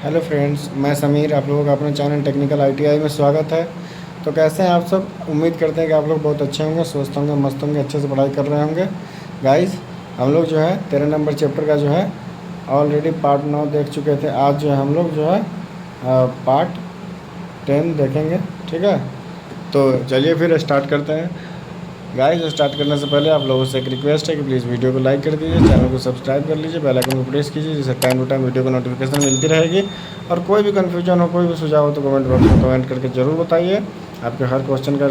Hello friends, मैं समीर। आप लोगों का अपने चैनल टेक्निकल आईटीआई में स्वागत है। तो कैसे हैं आप सब? उम्मीद करते हैं कि आप लोग बहुत अच्छे होंगे, स्वस्थ होंगे, मस्त होंगे, अच्छे से पढ़ाई कर रहे होंगे। गाइस, हम लोग जो है 13 नंबर चैप्टर का जो है ऑलरेडी पार्ट 9 देख चुके थे। आज जो है हम लोग जो है पार्ट 10 देखेंगे। ठीक है, तो चलिए फिर स्टार्ट करते हैं। गाइस, स्टार्ट करने से पहले आप लोगों से एक रिक्वेस्ट है कि प्लीज़ वीडियो को लाइक कर दीजिए, चैनल को सब्सक्राइब कर लीजिए, बेल आइकन को प्रेस कीजिए, जिससे टाइम टू टाइम वीडियो को नोटिफिकेशन मिलती रहेगी। और कोई भी कन्फ्यूजन हो, कोई भी सुझाव हो तो कमेंट बॉक्स में कमेंट करके ज़रूर बताइए। आपके हर क्वेश्चन का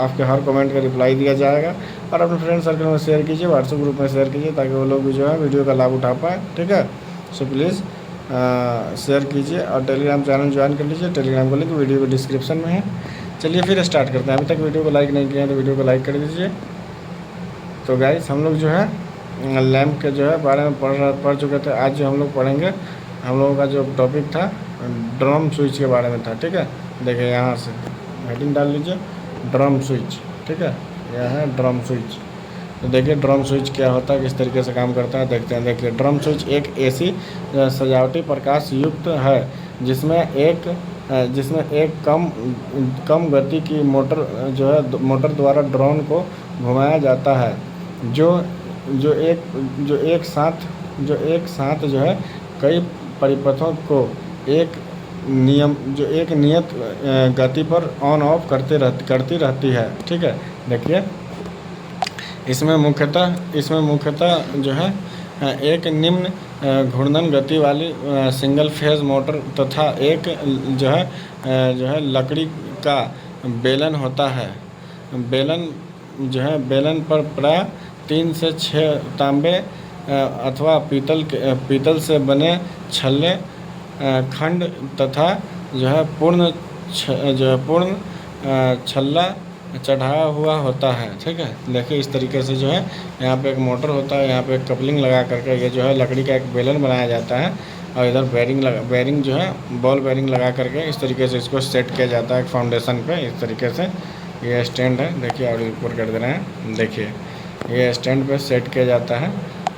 आपके हर कमेंट का रिप्लाई दिया जाएगा। और अपने फ्रेंड सर्कल में शेयर कीजिए, व्हाट्सएप ग्रुप में शेयर कीजिए, ताकि वो लोग भी जो है वीडियो का लाभ उठा पाएँ। ठीक है, सो प्लीज़ शेयर कीजिए और टेलीग्राम चैनल ज्वाइन कर लीजिए। टेलीग्राम का लिंक वीडियो के डिस्क्रिप्शन में है। चलिए फिर स्टार्ट करते हैं। अभी तक वीडियो को लाइक नहीं किया है तो वीडियो को लाइक कर दीजिए। तो गाइस, हम लोग जो है लैम्प के जो है बारे में पढ़ चुके थे। आज जो हम लोग पढ़ेंगे, हम लोगों का जो टॉपिक था ड्रम स्विच के बारे में था। ठीक है, देखिए यहाँ से हेडिंग डाल लीजिए, ड्रम स्विच। ठीक है, यह है ड्रम स्विच। तो देखिए ड्रम स्विच क्या होता है, किस तरीके से काम करता है, देखते हैं। देखिए, ड्रम स्विच एक ऐसी सजावटी प्रकाश युक्त है जिसमें एक कम गति की मोटर जो है मोटर द्वारा ड्रोन को घुमाया जाता है, जो जो एक साथ जो है कई परिपथों को एक नियत गति पर ऑन ऑफ करती रहती है। ठीक है, देखिए इसमें मुख्यतः जो है एक निम्न घूर्णन गति वाली सिंगल फेज मोटर तथा एक जो है लकड़ी का बेलन होता है। बेलन पर प्राय 3 से 6 तांबे अथवा पीतल से बने छल्ले खंड तथा जो है पूर्ण छल्ला चढ़ाया हुआ होता है। ठीक है, देखिए इस तरीके से जो है यहाँ पे एक मोटर होता है, यहाँ पे एक कपलिंग लगा करके ये जो है लकड़ी का एक बेलन बनाया जाता है, और इधर बेरिंग जो है बॉल बेरिंग लगा करके इस तरीके से इसको सेट किया जाता है एक फाउंडेशन पे। इस तरीके से ये स्टैंड है, देखिए और ऊपर कर दे रहे हैं। देखिए ये स्टैंड पे सेट किया जाता है,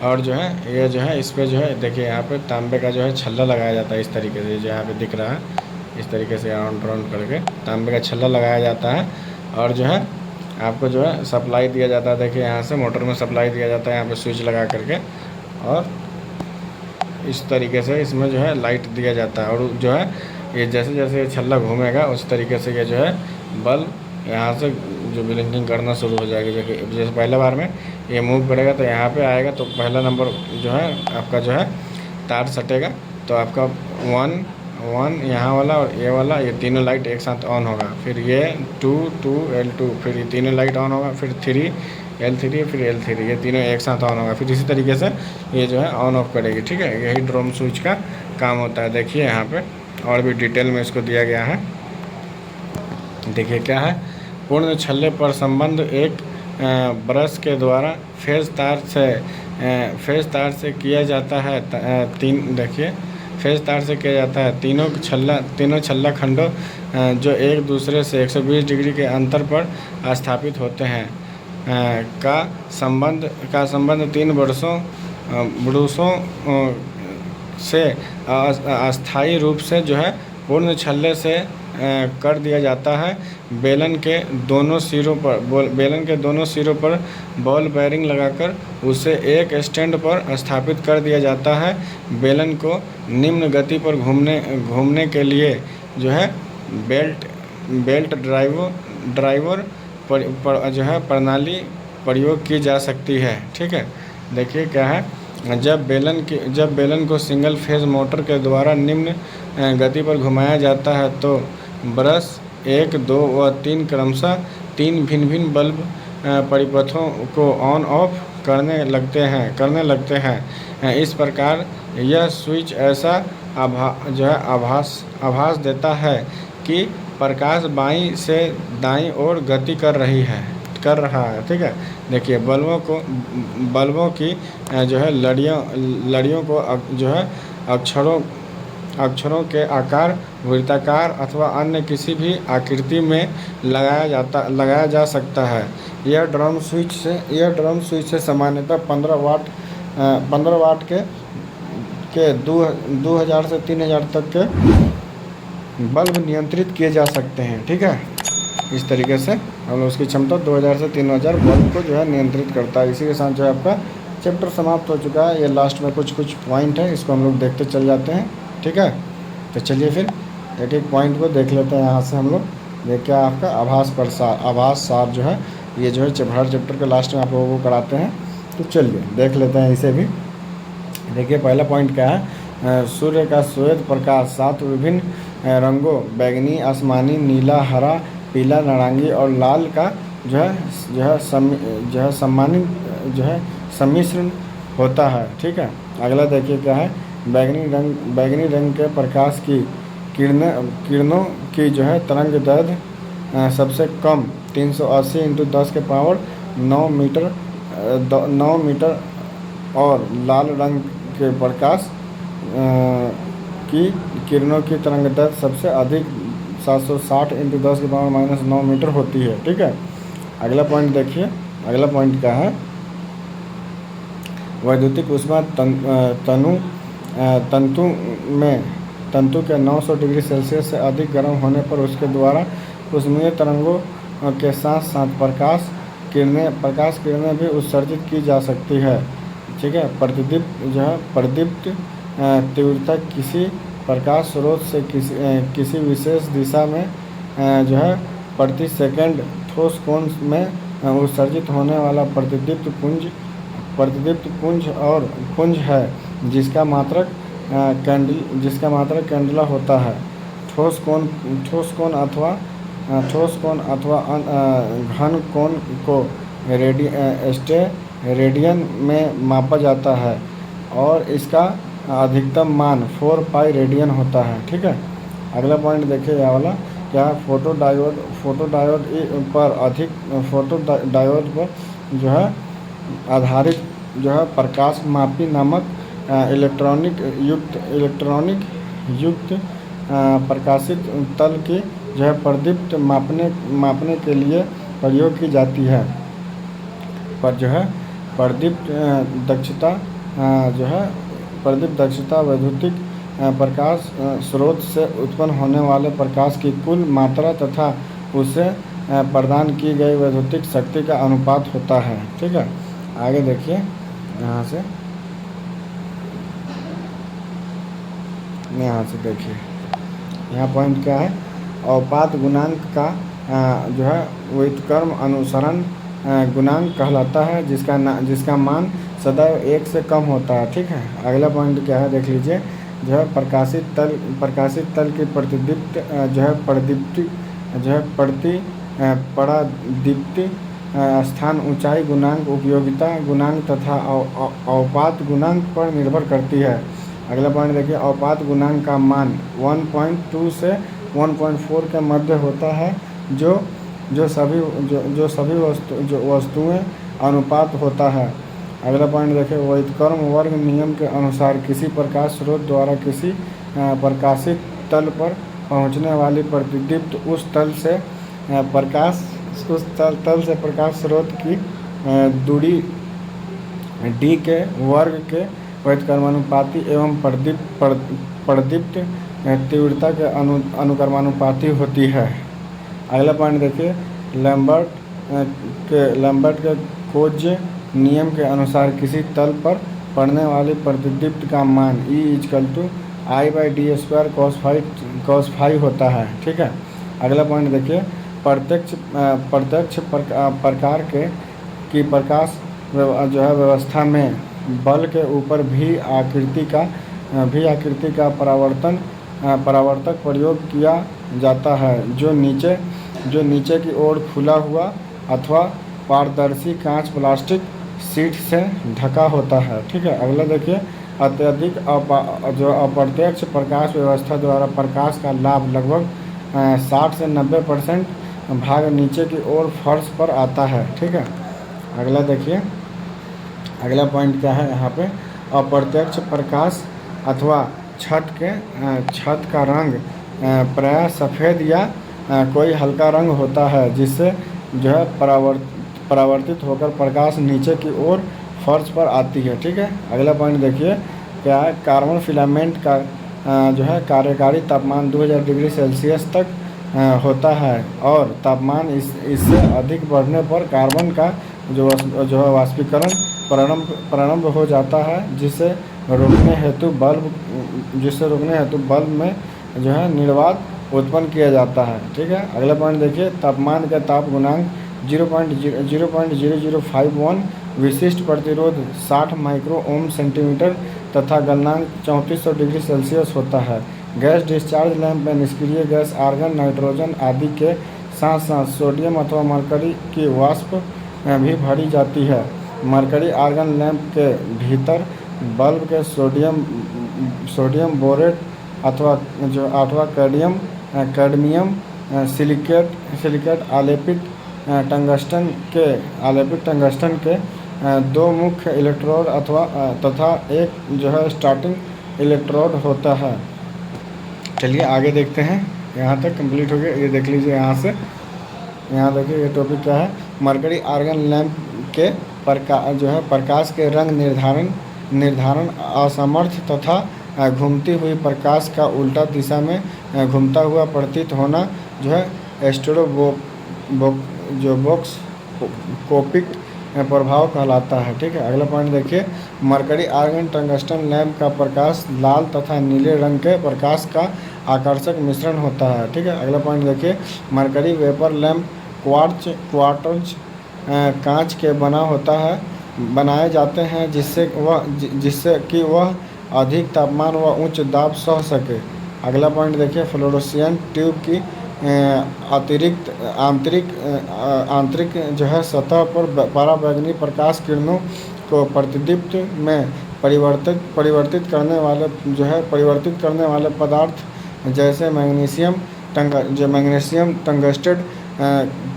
और जो है ये जो है इस पर जो है देखिए यहाँ पे तांबे का जो है छल्ला लगाया जाता है। इस तरीके से जो यहाँ पे दिख रहा है, इस तरीके से राउंड करके तांबे का छल्ला लगाया जाता है, और जो है आपको जो है सप्लाई दिया जाता है। देखिए यहाँ से मोटर में सप्लाई दिया जाता है, यहाँ पे स्विच लगा करके, और इस तरीके से इसमें जो है लाइट दिया जाता है। और जो है ये जैसे जैसे छल्ला घूमेगा उस तरीके से ये जो है बल्ब यहाँ से जो ब्लिंकिंग करना शुरू हो जाएगी। जैसे पहले बार में ये मूव करेगा तो यहाँ पे आएगा, तो पहला नंबर जो है आपका जो है तार सटेगा, तो आपका 1 यहाँ वाला और ये वाला, ये तीनों लाइट एक साथ ऑन होगा। फिर ये 2 L2, फिर ये तीनों लाइट ऑन होगा। फिर 3 L3, फिर L3, ये तीनों एक साथ ऑन होगा। फिर इसी तरीके से ये जो है ऑन ऑफ करेगी। ठीक है, यही ड्रम स्विच का काम होता है। देखिए यहाँ पे और भी डिटेल में इसको दिया गया है। देखिए क्या है, पूर्ण छल्ले पर संबंध एक ब्रश के द्वारा फेज तार से किया जाता है। देखिए फेज तार से किया जाता है। तीनों छल्ला खंडों जो एक दूसरे से 120 डिग्री के अंतर पर स्थापित होते हैं का संबंध 3 ब्रशों से अस्थायी रूप से जो है पूर्ण छल्ले से कर दिया जाता है। बेलन के दोनों सिरों पर बॉल बेरिंग लगाकर उसे एक स्टैंड पर स्थापित कर दिया जाता है। बेलन को निम्न गति पर घूमने के लिए जो है बेल्ट ड्राइवर जो है प्रणाली प्रयोग की जा सकती है। ठीक है, देखिए क्या है, जब बेलन को सिंगल फेज मोटर के द्वारा निम्न गति पर घुमाया जाता है तो ब्रश 1, 2 व 3 क्रमशः 3 भिन्न बल्ब परिपथों को ऑन ऑफ करने लगते हैं। इस प्रकार यह स्विच ऐसा आभास देता है कि प्रकाश बाईं से दाईं ओर गति कर रहा है। ठीक है, देखिए बल्बों की जो है लड़ियों को जो है अक्षरों के आकार, वृत्ताकार अथवा अन्य किसी भी आकृति में लगाया जा सकता है। यह ड्रम स्विच से सामान्यतः 15 वाट के 2000 से 3000 तक के बल्ब नियंत्रित किए जा सकते हैं। ठीक है, इस तरीके से हम लोग उसकी क्षमता 2000 से 3000 बल्ब को जो है नियंत्रित करता है। इसी के साथ जो है आपका चैप्टर समाप्त हो चुका है। ये लास्ट में कुछ पॉइंट है, इसको हम लोग देखते चल जाते हैं। ठीक है, तो चलिए फिर एक एक पॉइंट को देख लेते हैं। यहाँ से हम लोग देखिए आपका आभास सार जो है ये जो है हर चैप्टर के लास्ट में आप लोगों को कराते हैं। तो चलिए देख लेते हैं इसे भी। देखिए पहला पॉइंट क्या है, सूर्य का श्वेत प्रकाश 7 विभिन्न रंगों बैगनी, आसमानी, नीला, हरा, पीला, नारंगी और लाल का जो है सम्मिश्रण होता है। ठीक है, अगला देखिए क्या है, बैगनी रंग के प्रकाश की किरणों की जो है तरंग दैर्ध्य सबसे कम 380 × 10 के पावर 9 मीटर और लाल रंग के प्रकाश की किरणों की तरंग दैर्ध्य सबसे अधिक 760 × 10 के पावर -9 मीटर होती है। ठीक है, अगला पॉइंट देखिए, अगला पॉइंट क्या है, वैद्युतिक ऊष्मा तंतु के 900 डिग्री सेल्सियस से अधिक गर्म होने पर उसके द्वारा ऊष्मीय तरंगों के साथ साथ प्रकाश किरणें भी उत्सर्जित की जा सकती है। ठीक है, प्रदीप्त तीव्रता किसी प्रकाश स्रोत से किसी विशेष दिशा में जो है प्रति सेकंड ठोस कोण में उत्सर्जित होने वाला प्रतिदीप्त पुंज है जिसका मात्रक कैंडेला होता है। ठोस कोण अथवा घन कोण को रेडियन में मापा जाता है और इसका अधिकतम मान 4 पाई रेडियन होता है। ठीक है, अगला पॉइंट देखिए यह वाला क्या है, फोटो डायोड पर जो है आधारित जो है प्रकाश मापी नामक इलेक्ट्रॉनिक युक्त प्रकाशित तल की जो है प्रदीप्त मापने के लिए प्रयोग की जाती है। पर जो है प्रदीप्त दक्षता वैद्युतिक प्रकाश स्रोत से उत्पन्न होने वाले प्रकाश की कुल मात्रा तथा उसे प्रदान की गई वैद्युतिक शक्ति का अनुपात होता है। ठीक है, आगे देखिए यहाँ से देखिए, यहाँ पॉइंट क्या है, अवपात गुणांक का जो है व्युत्क्रम अनुसरण गुणांक कहलाता है जिसका मान सदैव 1 से कम होता है। ठीक है, अगला पॉइंट क्या है देख लीजिए, जो है प्रकाशित तल की परादीप्ति स्थान ऊंचाई गुणांक उपयोगिता गुणांक तथा अवपात गुणांक पर निर्भर करती है। अगला पॉइंट देखिए, अवपात गुणांक का मान 1.2 से 1.4 के मध्य होता है जो सभी वस्तुएं अनुपात होता है। अगला पॉइंट देखिए, व्युत्क्रम वर्ग नियम के अनुसार किसी प्रकाश स्रोत द्वारा किसी प्रकाशित तल पर पहुंचने वाली प्रतिदीप्त उस तल से प्रकाश स्रोत की दूरी d के वर्ग के व्युत्क्रमानुपाती एवं प्रदीप्त तीव्रता के अनुक्रमानुपाती होती है। अगला पॉइंट देखिए, लैम्बर्ट के खोज नियम के अनुसार किसी तल पर पड़ने वाली प्रतिदीप्त का मान E=I/d² cos फाई होता है। ठीक है, अगला पॉइंट देखिए, प्रत्यक्ष प्रकार की प्रकाश जो है व्यवस्था में बल के ऊपर भी आकृति का परावर्तक प्रयोग किया जाता है जो नीचे की ओर खुला हुआ अथवा पारदर्शी कांच प्लास्टिक शीट से ढका होता है। ठीक है, अगला देखिए, अत्यधिक अप्रत्यक्ष प्रकाश व्यवस्था द्वारा प्रकाश का लाभ लगभग 60 से 90% भाग नीचे की ओर फर्श पर आता है। ठीक है, अगला देखिए, अगला पॉइंट क्या है, यहाँ पे अप्रत्यक्ष प्रकाश अथवा छत का रंग प्रायः सफ़ेद या कोई हल्का रंग होता है जिससे जो है परावर्तित होकर प्रकाश नीचे की ओर फर्श पर आती है। ठीक है, अगला पॉइंट देखिए, क्या है, कार्बन फिलामेंट का जो है कार्यकारी तापमान 2000 डिग्री सेल्सियस तक होता है, और तापमान इससे अधिक बढ़ने पर कार्बन का जो है वाष्पीकरण प्रारंभ हो जाता है, जिसे रोकने हेतु बल्ब में जो है निर्वात उत्पन्न किया जाता है। ठीक है, अगला पॉइंट देखिए, तापमान का ताप गुणांक 0.0051, विशिष्ट प्रतिरोध 60 माइक्रो ओम सेंटीमीटर तथा गलनांक 3400 डिग्री सेल्सियस होता है। गैस डिस्चार्ज लैंप में निष्क्रिय गैस आर्गन, नाइट्रोजन आदि के साथ साथ सोडियम अथवा मरकरी की वाष्प भी भरी जाती है। मरकरी आर्गन लैंप के भीतर बल्ब के सोडियम बोरेट अथवा कैडमियम सिलिकेट आलेपित टंगस्टन के दो मुख्य इलेक्ट्रोड तथा एक जो है स्टार्टिंग इलेक्ट्रोड होता है। चलिए आगे देखते हैं, यहाँ तक कंप्लीट हो गया। ये देख लीजिए यहाँ से, यहाँ देखिए ये टॉपिक क्या है, मरकरी आर्गन लैंप के प्रकाश के रंग निर्धारण असमर्थ तथा घूमती हुई प्रकाश का उल्टा दिशा में घूमता हुआ प्रतीत होना जो है स्टेरोबोस्कोपिक प्रभाव कहलाता है। ठीक है, अगला पॉइंट देखिए, मरकरी आर्गन टंगस्टन लैंप का प्रकाश लाल तथा नीले रंग के प्रकाश का आकर्षक मिश्रण होता है। ठीक है, अगला पॉइंट देखिए, मरकरी वेपर लैंप क्वार्ट्ज कांच के बनाए जाते हैं, जिससे कि वह अधिक तापमान व उच्च दाब सह सके। अगला पॉइंट देखिए, फ्लोरोसेंट ट्यूब की आंतरिक जो है सतह पर पराबैंगनी प्रकाश किरणों को प्रतिदीप्त में परिवर्तित करने वाले पदार्थ जैसे मैग्नीशियम टंगस्टेड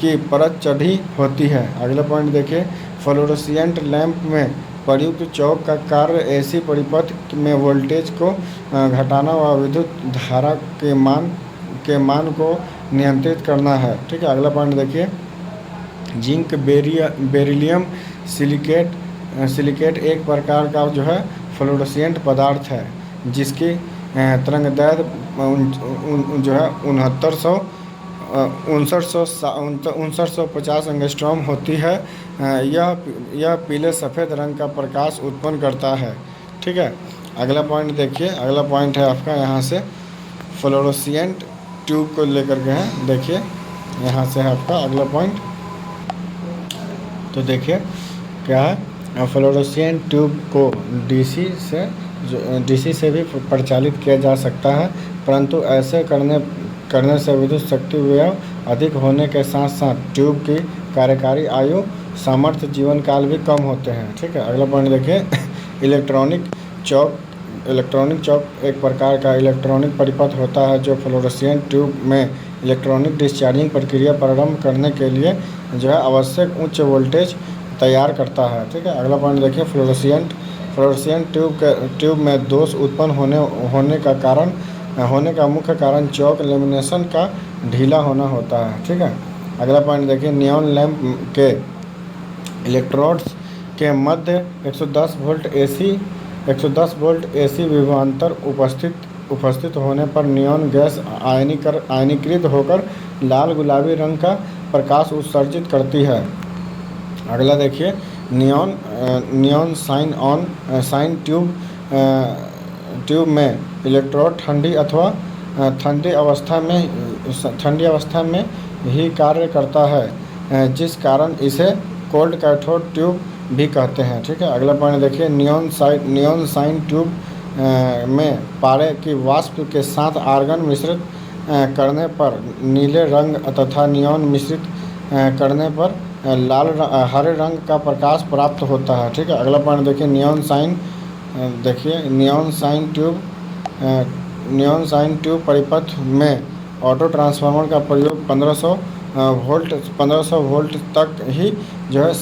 की परत चढ़ी होती है। अगला पॉइंट देखिए, फ्लोरोसेंट लैंप में प्रयुक्त चौक का कार्य एसी परिपथ में वोल्टेज को घटाना व विद्युत धारा के मान को नियंत्रित करना है। ठीक है, अगला पॉइंट देखिए, जिंक बेरिलियम सिलिकेट एक प्रकार का जो है फ्लोरोसेंट पदार्थ है, जिसकी तरंगदैर्घ्य जो है 6950 एंगस्ट्रॉम होती है। यह पीले सफ़ेद रंग का प्रकाश उत्पन्न करता है। ठीक है, अगला पॉइंट देखिए, अगला पॉइंट है आपका यहाँ से फ्लोरोसेंट ट्यूब को लेकर के है। देखिए यहाँ से है आपका अगला पॉइंट, तो देखिए क्या है, फ्लोरोसेंट ट्यूब को डीसी से भी परिचालित किया जा सकता है, परंतु ऐसे करने से विद्युत शक्ति व्यय अधिक होने के साथ साथ ट्यूब की कार्यकारी आयु, सामर्थ्य, जीवन काल भी कम होते हैं। ठीक है, अगला पॉइंट देखिए, इलेक्ट्रॉनिक चौक एक प्रकार का इलेक्ट्रॉनिक परिपथ होता है जो फ्लोरोसेंट ट्यूब में इलेक्ट्रॉनिक डिस्चार्जिंग प्रक्रिया प्रारंभ करने के लिए जो है आवश्यक उच्च वोल्टेज तैयार करता है। ठीक है, अगला पॉइंट देखिए, फ्लोरोसेंट ट्यूब में दोष उत्पन्न होने का मुख्य कारण चौक लेमिनेशन का ढीला होना होता है। ठीक है, अगला पॉइंट देखिए, नियॉन लैंप के इलेक्ट्रोड्स के मध्य 110 वोल्ट एसी विभवांतर उपस्थित होने पर नियॉन गैस आयनीकृत होकर लाल गुलाबी रंग का प्रकाश उत्सर्जित करती है। अगला देखिए, नियॉन साइन ट्यूब में इलेक्ट्रोड ठंडी अवस्था में ही कार्य करता है, जिस कारण इसे कोल्ड कैथोड ट्यूब भी कहते हैं। ठीक है, अगला पॉइंट देखिए, नियॉन साइन ट्यूब में पारे की वाष्प के साथ आर्गन मिश्रित करने पर नीले रंग तथा नियॉन मिश्रित करने पर हरे रंग का प्रकाश प्राप्त होता है। ठीक है, अगला पॉइंट देखिए, नियॉन साइन ट्यूब परिपथ में ऑटो ट्रांसफार्मर का प्रयोग 1500 वोल्ट तक ही जो है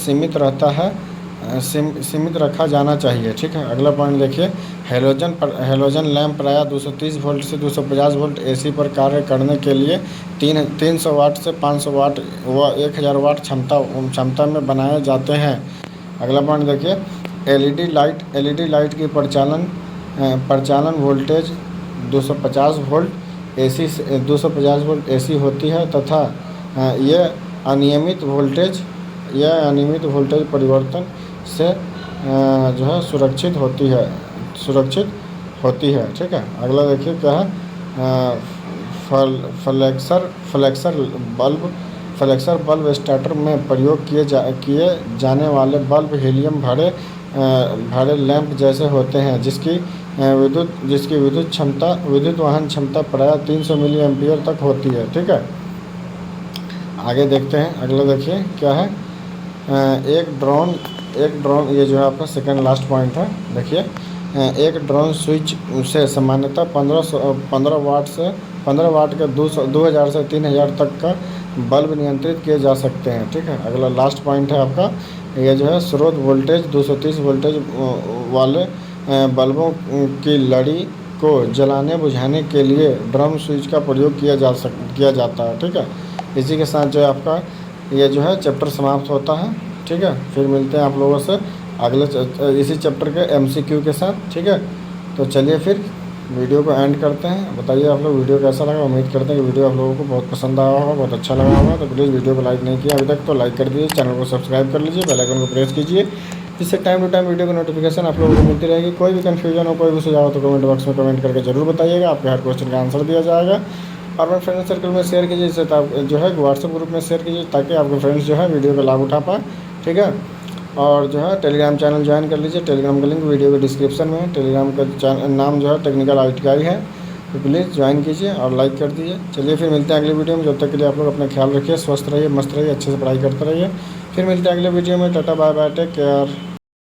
सीमित रखा जाना चाहिए। ठीक है, अगला पॉइंट देखिए, हेलोजन लैंप प्रायः 230 वोल्ट से 250 वोल्ट एसी पर कार्य करने के लिए 300 वाट से 500 वाट व 1000 वाट क्षमता में बनाए जाते हैं। अगला पॉइंट देखिए, एलईडी लाइट की परिचालन वोल्टेज 250 वोल्ट एसी से 250 वोल्ट एसी होती है तथा यह अनियमित वोल्टेज परिवर्तन से जो है सुरक्षित होती है। ठीक है। अगला देखिए क्या है, फ्लेक्सर बल्ब स्टार्टर में प्रयोग किए जाने वाले बल्ब हीलियम भारे लैंप जैसे होते हैं जिसकी विद्युत वहन क्षमता प्रायः 300 मिली एम्पियर तक होती है। ठीक है। आगे देखते हैं। अगला देखिए क्या है, एक ड्रोन ये जो है आपका सेकंड लास्ट पॉइंट है। देखिए एक ड्रोन स्विच से सामान्यतः 15 वाट के 2000 से 3000 तक का बल्ब नियंत्रित किए जा सकते हैं। ठीक है। अगला लास्ट पॉइंट है आपका, ये जो है स्रोत वोल्टेज 230 वोल्टेज वाले बल्बों की लड़ी को जलाने बुझाने के लिए ड्रम स्विच का प्रयोग किया जाता है। ठीक है। इसी के साथ जो है आपका ये जो है चैप्टर समाप्त होता है। ठीक है। फिर मिलते हैं आप लोगों से अगले इसी चैप्टर के MCQ के साथ। ठीक है। तो चलिए फिर वीडियो को एंड करते हैं। बताइए आप लोग वीडियो कैसा लगा। उम्मीद करते हैं कि वीडियो आप लोगों को बहुत पसंद आया होगा, बहुत अच्छा लगा होगा। तो प्लीज़ वीडियो को लाइक नहीं किया अभी तक तो लाइक कर दीजिए, चैनल को सब्सक्राइब कर लीजिए, बेल आइकन को प्रेस कीजिए, जिससे टाइम टू टाइम वीडियो की नोटिफिकेशन आप लोगों को मिलती रहेगी। कोई भी कन्फ्यूजन हो, कोई भी सुझाव हो तो कमेंट बॉक्स में कमेंट करके जरूर बताइएगा। आपके हर क्वेश्चन का आंसर दिया जाएगा। और अपने फ्रेंड सर्कल में शेयर कीजिए, जिससे जो है व्हाट्सएप ग्रुप में शेयर कीजिए ताकि आपके फ्रेंड्स जो है वीडियो का लाभ उठा पाए। ठीक है। और जो है टेलीग्राम चैनल ज्वाइन कर लीजिए। टेलीग्राम का लिंक वीडियो के डिस्क्रिप्शन में है। टेलीग्राम का नाम जो है टेक्निकल ITI है। तो प्लीज़ ज्वाइन कीजिए और लाइक कर दीजिए। चलिए फिर मिलते हैं अगली वीडियो में। जब तक के लिए आप लोग अपना ख्याल रखिए, स्वस्थ रहिए, मस्त रहिए, अच्छे से पढ़ाई करते रहिए। फिर मिलते हैं अगले वीडियो में। Tata bye bye, take care.